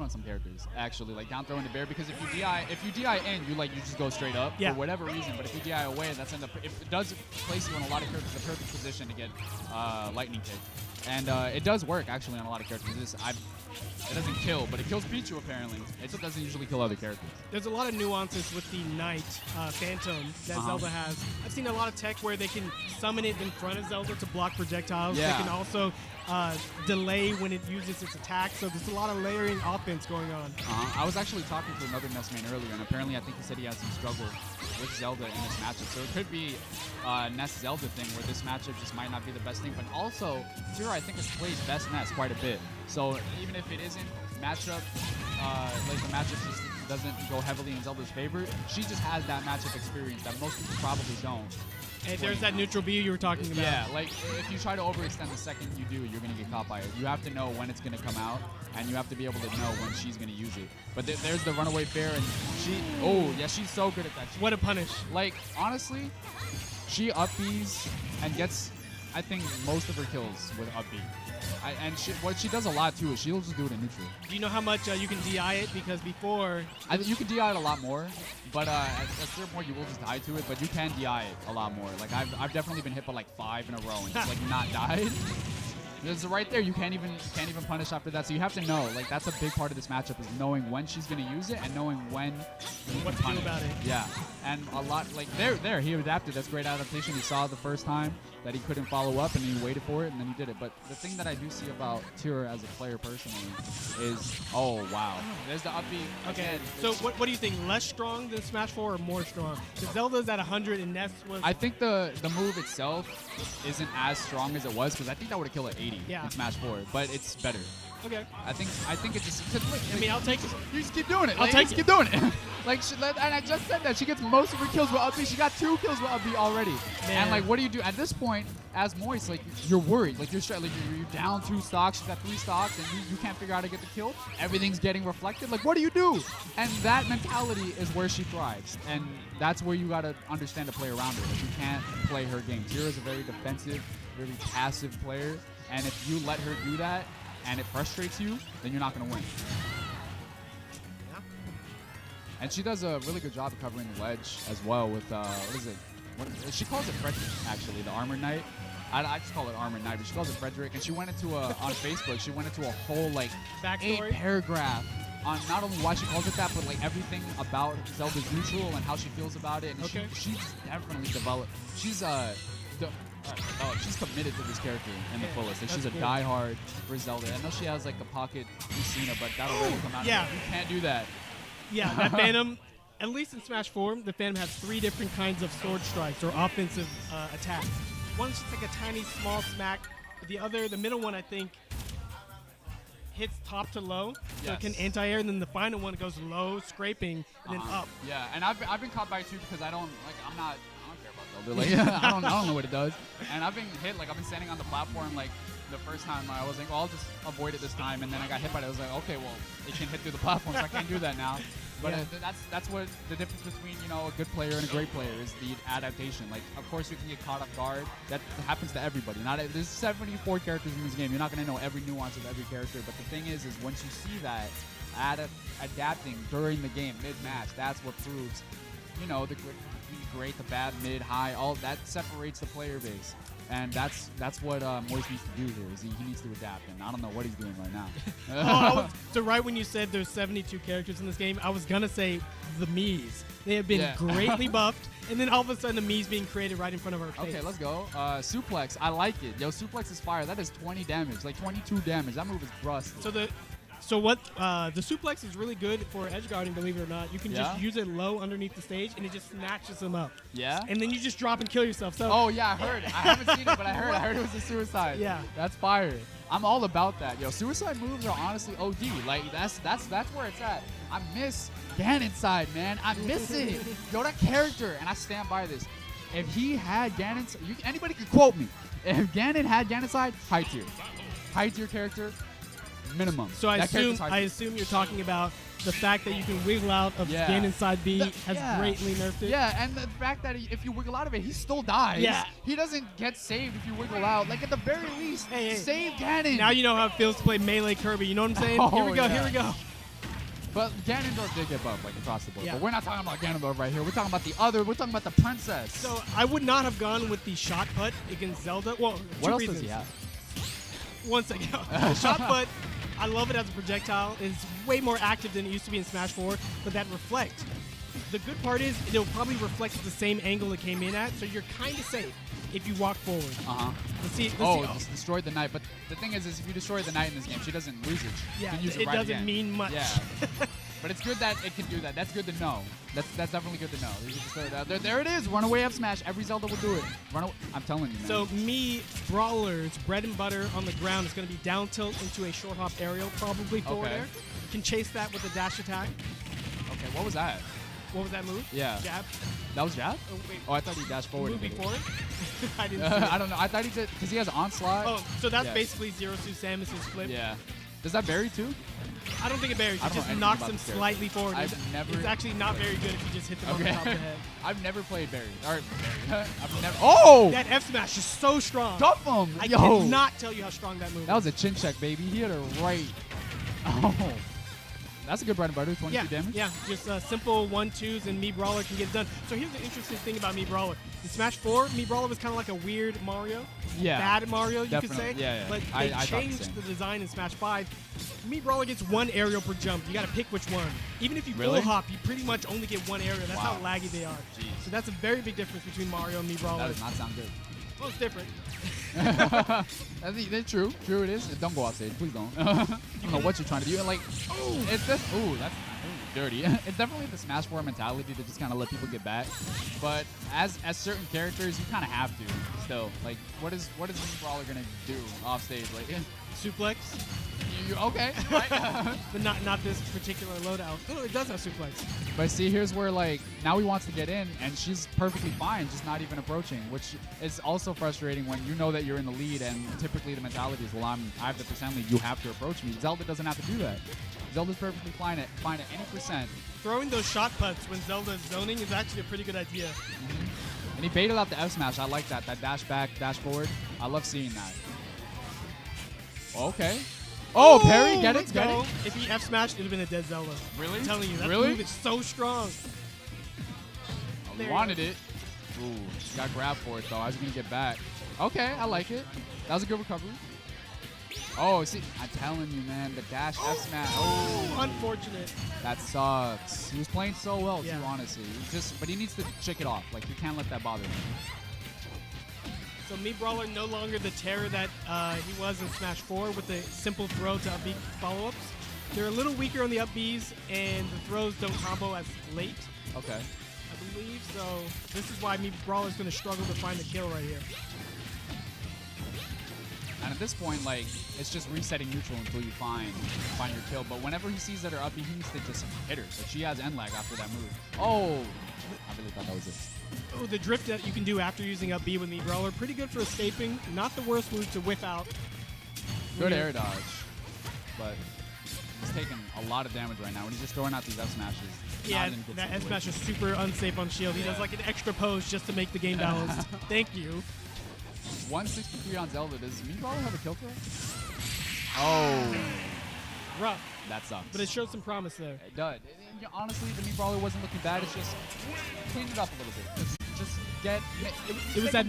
throwing some characters actually, like down throwing the bear, because if you DI in, you just go straight up for whatever reason. But if you DI away, that's it does place you in a lot of characters the perfect position to get lightning kick, and it does work actually on a lot of characters. It doesn't kill, but it kills Pichu apparently. It just doesn't usually kill other characters. There's a lot of nuances with the Knight Phantom that Zelda has. I've seen a lot of tech where they can summon it in front of Zelda to block projectiles. Yeah. They can also delay when it uses its attack. So there's a lot of layering offense going on. I was actually talking to another Ness man earlier, and apparently I think he said he has some struggle with Zelda in this matchup. So it could be Ness Zelda thing where this matchup just might not be the best thing. But also, Tira I think has played best Ness quite a bit. So even if it isn't matchup, like the matchup just doesn't go heavily in Zelda's favor, she just has that matchup experience that most people probably don't. And there's that neutral B you were talking about. Yeah, like if you try to overextend the second you do, you're going to get caught by it. You have to know when it's going to come out, and you have to be able to know when she's going to use it. But there's the runaway fair, and she's so good at that. What a punish. Like, honestly, she up Bs and gets, I think, most of her kills with up B. What she does a lot, too, is she'll just do it in neutral. Do you know how much you can DI it? Because before... you can DI it a lot more, but at a certain point you will just die to it, but you can DI it a lot more. Like, I've definitely been hit by, like, 5 in a row and just, like, not died. Because right there, you can't even punish after that. So you have to know, like, that's a big part of this matchup is knowing when she's going to use it and knowing when what to do about it. Yeah, and a lot, like, there, he adapted. That's great adaptation. He saw it the first time that he couldn't follow up, and he waited for it, and then he did it. But the thing that I do see about Tira as a player personally is, oh, wow. There's the up B. Okay, so what do you think? Less strong than Smash 4 or more strong? Because Zelda's at 100 and Ness was... I think the move itself isn't as strong as it was, because I think that would have killed at 80 in Smash 4, but it's better. Okay. I think it just... I mean, I'll take it. You just keep doing it. I'll take it. Keep doing it. And I just said that. She gets most of her kills with up B. She got 2 kills with up B already. Man. And, like, what do you do? At this point, as Moist, like, you're worried. Like, you're down 2 stocks. She's got 3 stocks, and you can't figure out how to get the kill. Everything's getting reflected. Like, what do? And that mentality is where she thrives. And that's where you got to understand to play around her. Like, you can't play her game. Tira's a very defensive, very passive player. And if you let her do that, and it frustrates you, then you're not going to win. Yeah. And she does a really good job of covering the ledge as well with, what is it? She calls it Frederick, actually, the Armored Knight. I just call it Armored Knight, but she calls it Frederick. And she went into on Facebook, she went into a whole, like, backstory? 8 paragraph on not only why she calls it that, but, like, everything about Zelda's neutral and how she feels about it. And she's definitely developed. She's she's committed to this character in the fullest. Like, she's a diehard for Zelda. I know she has like the pocket Lucina, but that'll really come out. Yeah, you can't do that. Yeah, that Phantom. At least in Smash 4, the Phantom has 3 different kinds of sword strikes or offensive attacks. One's just like a tiny, small smack. The middle one, I think, hits top to low, so it can anti-air, and then the final one goes low, scraping, and then up. Yeah, and I've been caught by it too because I don't care about Zelda. Like, I don't know what it does. And I've been hit, like, I've been standing on the platform, like, the first time I was like, well, I'll just avoid it this time, and then I got hit by it. I was like, okay, well, it can hit through the platform, so I can't do that now. But that's what the difference between, you know, a good player and a great player is, the adaptation. Like, of course, you can get caught off guard. That happens to everybody. There's 74 characters in this game. You're not going to know every nuance of every character. But the thing is once you see that adapting during the game, mid-match, that's what proves, you know, the great, the bad, mid, high, all that separates the player base. And that's what Moist needs to do here. Is he needs to adapt, and I don't know what he's doing right now. So right when you said there's 72 characters in this game, I was gonna say the Miis. They have been greatly buffed, and then all of a sudden the Mii's being created right in front of our face. Okay, let's go. Suplex, I like it. Yo, Suplex is fire. That is 20 damage, like 22 damage. That move is busted. So the suplex is really good for edge guarding, believe it or not. You can just use it low underneath the stage, and it just snatches them up. Yeah. And then you just drop and kill yourself. So. Oh yeah, I heard. I haven't seen it, but I heard it was a suicide. Yeah. That's fire. I'm all about that. Yo, suicide moves are honestly OD. Like, that's where it's at. I miss Ganon's side, man. I miss it. Yo, that character, and I stand by this. If he had Ganon's, anybody could quote me. If Ganon had Ganon's side, high tier character. Minimum. So I assume you're talking about the fact that you can wiggle out of Ganon's side B has greatly nerfed it. Yeah, and the fact that if you wiggle out of it, he still dies. Yeah. He doesn't get saved if you wiggle out. Like, at the very least, save Ganon. Now you know how it feels to play melee Kirby. You know what I'm saying? Here we go. But Ganondorf did get buffed like across the board. Yeah. But we're not talking about Ganondorf right here. We're talking about the other. We're talking about the princess. So I would not have gone with the shot put against Zelda. Well, what two else reasons. does he have? One second. The shot put, I love it as a projectile. It's way more active than it used to be in Smash 4, but that reflect. The good part is it'll probably reflect at the same angle it came in at, so you're kind of safe if you walk forward. Let's see. Just destroyed the knight. But the thing is if you destroy the knight in this game, she doesn't lose it. She Yeah, can use it right doesn't again. mean much. Yeah. But it's good that it can do that. That's good to know. That's definitely good to know. You just throw it out there. There it is. Runaway up smash. Every Zelda will do it. I'm telling you, man. So me, Brawler's bread and butter on the ground is going to be down tilt into a short hop aerial, probably forward Okay. air. You can chase that with a dash attack. Okay, what was that? What was that move? Yeah. Jab. That was jab? Oh, wait. Oh, I thought he dashed forward. Move and did it. before it? I didn't see it. I don't know. I thought he did because he has onslaught. Oh, so that's Yeah. basically Zero Suit Samus's flip. Yeah. Does that bury too? I don't think it buries. I It don't know just anything knocks about him this character. slightly forward. I've never It's actually not played. very good if you just hit them on the Okay. top of the head. I've never played Barry. Or Barry. I've never. Oh! That F smash is so strong. Dump him! I Yo! cannot tell you how strong that move That was a chin check, baby. He hit her right. Oh. That's a good bread and butter. 22 damage. Yeah, just simple 1-2s, and me Brawler can get it done. So here's the interesting thing about me Brawler. In Smash 4, me Brawler was kind of like a weird Mario. Yeah. Bad Mario, you could Definitely. say. Yeah. But I they thought the changed same. the design in Smash 5. Me Brawler gets one aerial per jump. You got to pick which one. Even if you Really? full hop, you pretty much only get one area. That's Wow. how laggy they are. Jeez. So that's a very big difference between Mario and me Brawler. That does not sound good. Well, it's different. That's true. True it is. Don't go off stage. Please don't. I don't know what you're trying to do. And like, it's just, that's dirty. It's definitely the Smash 4 mentality to just kind of let people get back. But as certain characters, you kind of have to still. Like, what is me Brawler gonna do off stage? Like, Suplex, okay, right? but not this particular loadout. Oh, it does have suplex. But see, here's where like now he wants to get in, and she's perfectly fine, just not even approaching, which is also frustrating when you know that you're in the lead, and typically the mentality is, well, I have the percent lead, you have to approach me. Zelda doesn't have to do that. Zelda's perfectly fine at any percent. Throwing those shot putts when Zelda's zoning is actually a pretty good idea. And he baited out the F smash. I like that. That dash back, dash forward. I love seeing that. Okay. Oh, parry, get it, let's get go. it. If he F smashed, it would have been a dead Zelda. Really? I'm telling you, that Really? move is so strong. He wanted it. Ooh, got grabbed for it though. I was gonna get back. Okay, I like it. That was a good recovery. Oh, see, I'm telling you, man, the dash F smash. Oh, Unfortunate. that sucks. He was playing so well Yeah. too, honestly. But he needs to shake it off. Like, you can't let that bother him. So me Brawler no longer the terror that he was in Smash 4 with the simple throw to up B follow-ups. They're a little weaker on the up Bs, and the throws don't combo as late, Okay. I believe. So this is why me Brawler's going to struggle to find the kill right here. And at this point, like, it's just resetting neutral until you find your kill. But whenever he sees that her up B, he needs to just hit her. But she has end lag after that move. Oh, I really thought that was it. Oh, the drift that you can do after using up B with me Brawler, pretty good for escaping. Not the worst move to whiff out. Good air dodge. But he's taking a lot of damage right now. When he's just throwing out these F smashes. Yeah, not in a good that F smash situation. is super unsafe on shield. He does like an extra pose just to make the game balanced. Thank you. 163 on Zelda. Does me Brawler have a kill throw? Oh, Rough, that sucks. but it showed some promise there. It does. Honestly, the me Brawler wasn't looking bad. It's just cleaned it up a little bit. Just get. It was that